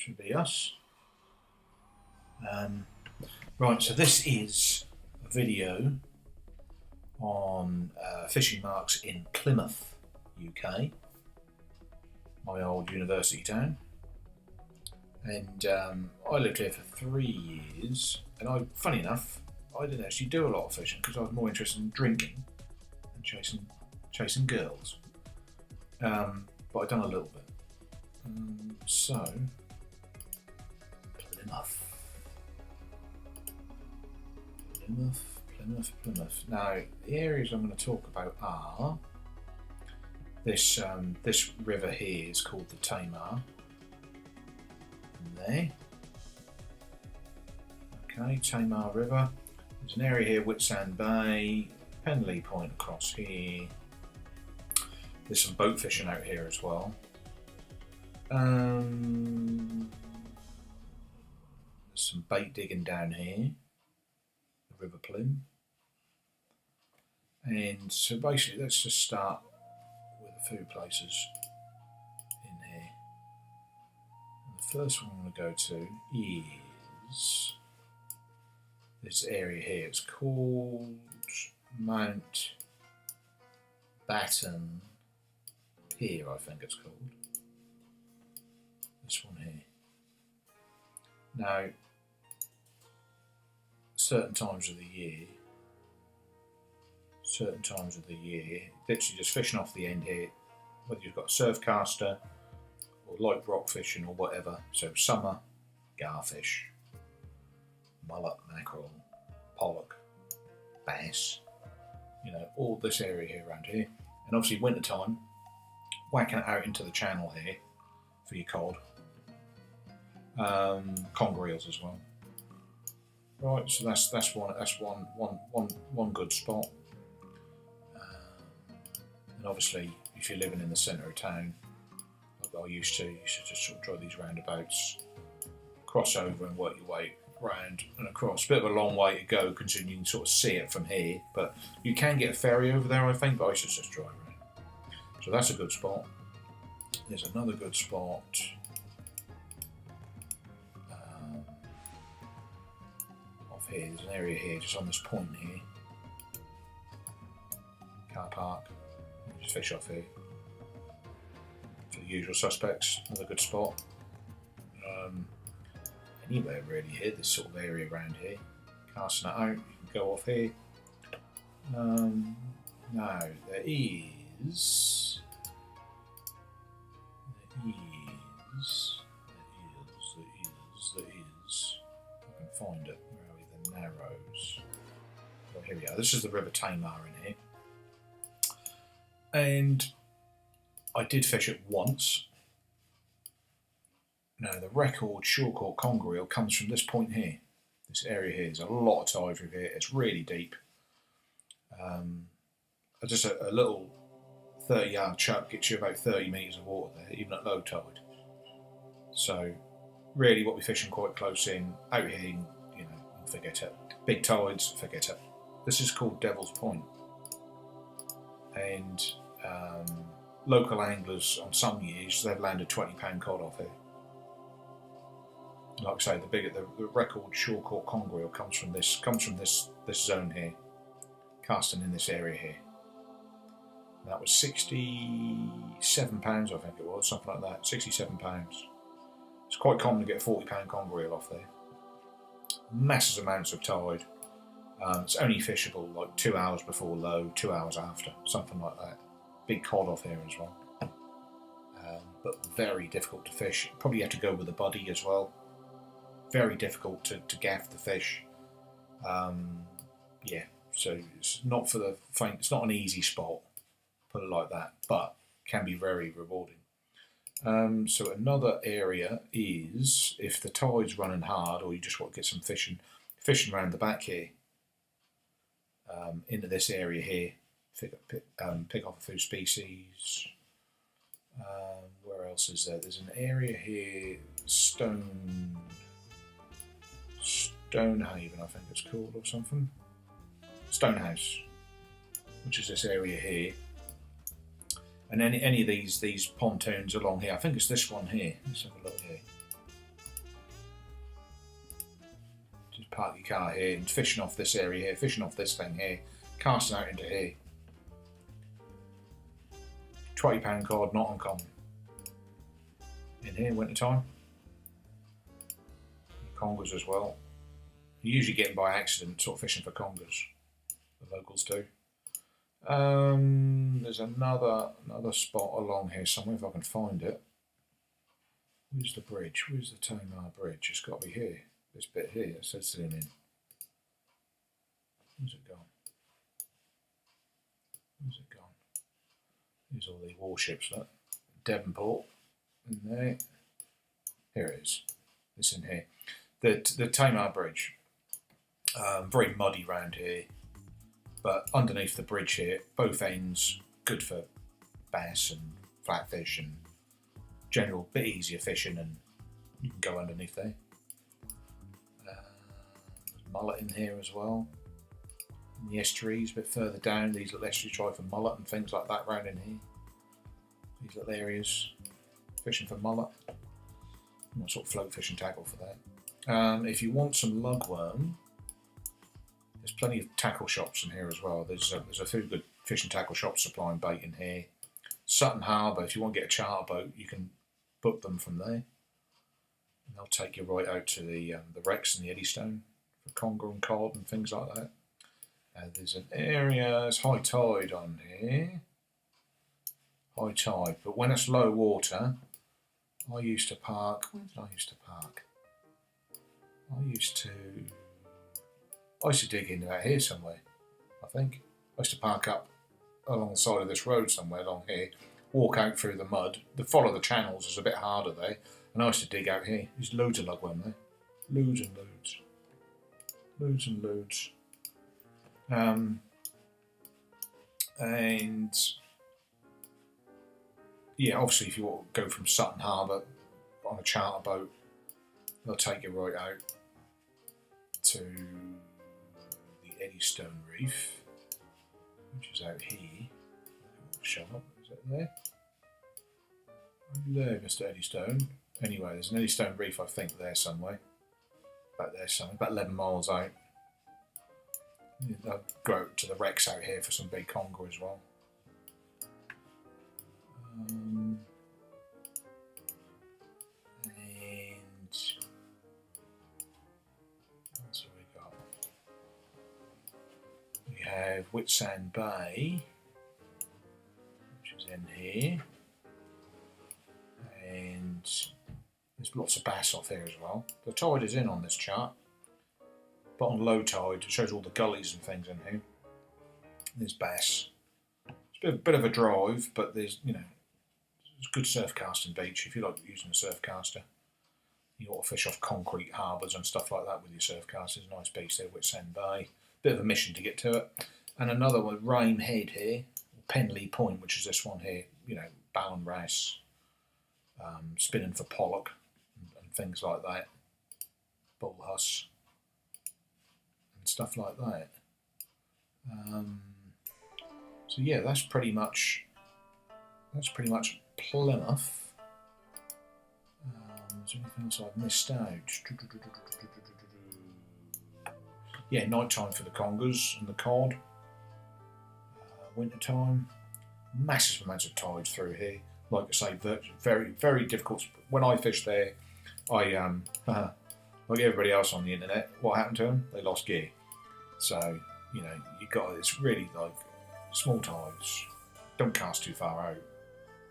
should be us. Right, so this is a video on fishing marks in Plymouth, UK, my old university town. And I lived here for 3 years, and funny enough, I didn't actually do a lot of fishing because I was more interested in drinking and chasing girls. But I've done a little bit. So, Plymouth. Now, the areas I'm going to talk about are this river here is called the Tamar. There. Okay, Tamar River. There's an area here, Whitsand Bay, Penley Point across here. There's some boat fishing out here as well. There's some bait digging down here, the River Plym. And so basically, let's just start with a few places in here. And the first one I'm going to go to is this area here. It's called Mount Batton Pier, I think it's called. This one here. Now, certain times of the year, literally just fishing off the end here, whether you've got a surf caster or light rock fishing or whatever. So summer, garfish, mullet, mackerel, pollock, bass, all this area here around here. And obviously winter time, whacking it out into the channel here for your cod. Conger eels as well. Right, so that's one good spot. And obviously, if you're living in the centre of town, like I used to just sort of drive these roundabouts, cross over and work your way round and across. A bit of a long way to go, considering you can sort of see it from here. But you can get a ferry over there, I think. But I should just drive around. So that's a good spot. There's another good spot. Off here, there's an area here, just on this point here. Car park. Just fish off here. For the usual suspects, another good spot. Anywhere really here, this sort of area around here. Casting it out, you can go off here. Now, there is. I can find it. Where are we? The Narrows. Oh, here we are. This is the River Tamar in here. And I did fish it once. Now, the record short-caught conger eel comes from this point here. This area here. There's a lot of tide through here. It's really deep. Just a little 30-yard chuck gets you about 30 metres of water there, even at low tide. So, really, what we're fishing quite close in, out here, forget it. Big tides, forget it. This is called Devil's Point. And local anglers on some years, they've landed £20 cod off here. Like I say, the record short-caught conger eel comes from this zone here, casting in this area here. That was £67, I think it was, something like that. £67. It's quite common to get £40 conger eel off there. Massive amounts of tide. It's only fishable like 2 hours before low, 2 hours after, something like that. Big cod off here as well. But very difficult to fish. Probably have to go with a buddy as well. Very difficult to gaff the fish. So it's not for the faint. It's not an easy spot, put it like that, but can be very rewarding. So another area is if the tide's running hard, or you just want to get some fishing around the back here, into this area here, pick off a few species. Where else is there? There's an area here, Stonehaven, I think it's called, or something. Stonehouse, which is this area here. And any of these pontoons along here, I think it's this one here. Let's have a look here. park your car here and fishing off this area here, fishing off this thing here, casting out into here. £20 cod, not uncommon. In here, winter time. Congers as well. You usually get them by accident, sort of fishing for congers. The locals do. There's another spot along here somewhere if I can find it. Where's the bridge? Where's the Tamar bridge? It's got to be here. This bit here. It says sitting in. Where's it gone? Where's it gone? Here's all the warships. Look. Devonport. In there. Here it is. It's in here. The Tamar bridge. Very muddy round here. But underneath the bridge here, both ends, good for bass and flatfish and general bit easier fishing, and you can go underneath there. There's mullet in here as well. In the estuaries, a bit further down, these little estuaries try for mullet and things like that round in here. These little areas, fishing for mullet. What sort of float fishing tackle for that. If you want some lugworm, there's plenty of tackle shops in here as well. There's a few good fishing tackle shops supplying bait in here. Sutton Harbour, if you want to get a charter boat, you can book them from there. And they'll take you right out to the wrecks and the Eddystone for conger and cod and things like that. There's an area, it's high tide on here. High tide, but when it's low water, I used to park, where did I used to park? I used to dig in about here somewhere, I think. I used to park up along the side of this road somewhere along here, walk out through the mud. The follow the channels is a bit harder there, and I used to dig out here. There's loads of lugworm there. Loads and loads. Loads and loads. And yeah, obviously if you want to go from Sutton Harbour on a charter boat, they'll take you right out to the Eddystone Reef, which is out here. Show up, is it there? Are you there, Mr. Eddystone? Anyway, there's an Eddystone Reef, I think, there somewhere. About there somewhere, about 11 miles out. They'll go out to the wrecks out here for some big conger as well. And that's what we got. We have Whitsand Bay, which is in here, and there's lots of bass off here as well. The tide is in on this chart, but on low tide it shows all the gullies and things in here. There's bass. It's a bit of a drive, but there's, you know, it's good surf casting beach if you like using a surf caster. You ought to fish off concrete harbours and stuff like that with your surf casters. Nice beach there, Whitsand Bay. Bit of a mission to get to it. And another one, Rame Head here, Penley Point, which is this one here. You know, Ballan Wrasse, spinning for pollock and things like that. Bull Huss and stuff like that. So yeah, that's pretty much Plymouth. Is there anything else I've missed out? Yeah, night time for the congers and the cod. Winter time, massive amounts of tides through here. Like I say, very, very difficult. When I fished there, I like everybody else on the internet, what happened to them? They lost gear. So you know, it's really like small tides. Don't cast too far out.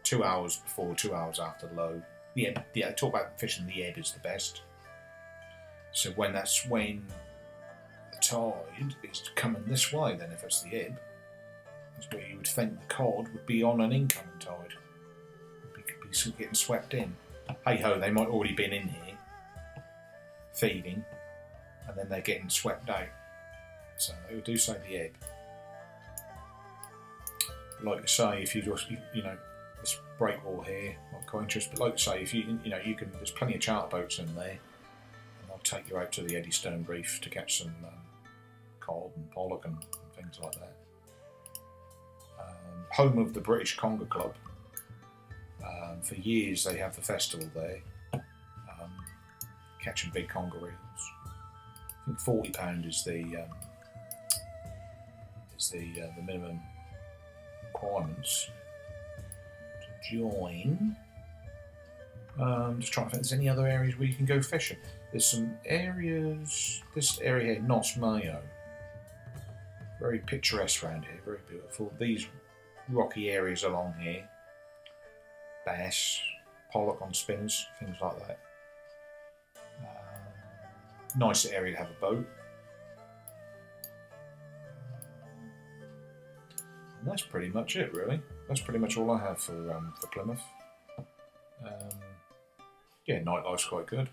2 hours before, 2 hours after low. The ebb, yeah, I talk about fishing the ebb is the best. So when the tide is coming this way, then if it's the ebb, that's where you would think the cod would be on an incoming tide. Would be sort of getting swept in. Hey ho, they might already been in here feeding, and then they're getting swept out. So they do say the ebb. Like I say, if you just, you know, this breakwall here, not quite interested, but like I say, if you can, there's plenty of charter boats in there, and they'll take you out to the Eddystone Reef to catch some cod and pollock and things like that. Home of the British Conger Club. For years they have the festival there, catching big conger eels. I think £40 is the minimum requirements to join. Just trying to think if there's any other areas where you can go fishing. There's some areas, this area here, Nos Mayo. Very picturesque around here, very beautiful. These rocky areas along here, bass, pollock on spinners, things like that. Nice area to have a boat. And that's pretty much it, really. That's pretty much all I have for Plymouth. Yeah, nightlife's quite good.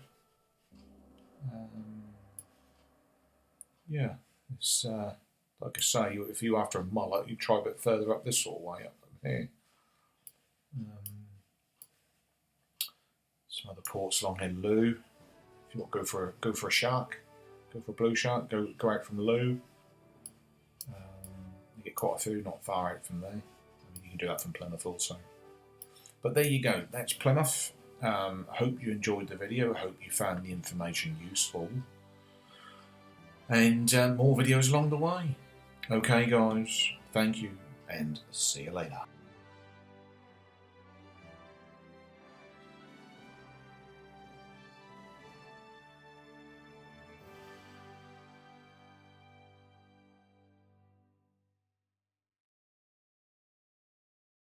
Yeah, it's like I say, if you're after a mullet, you try a bit further up this sort of way up here. Some other ports along here, Loo. If you want to go for a shark, go for a blue shark, go out from Loo. You get quite a few not far out from there. I mean, you can do that from Plymouth also. But there you go, that's Plymouth. I hope you enjoyed the video. I hope you found the information useful. And more videos along the way. Okay guys, thank you and see you later.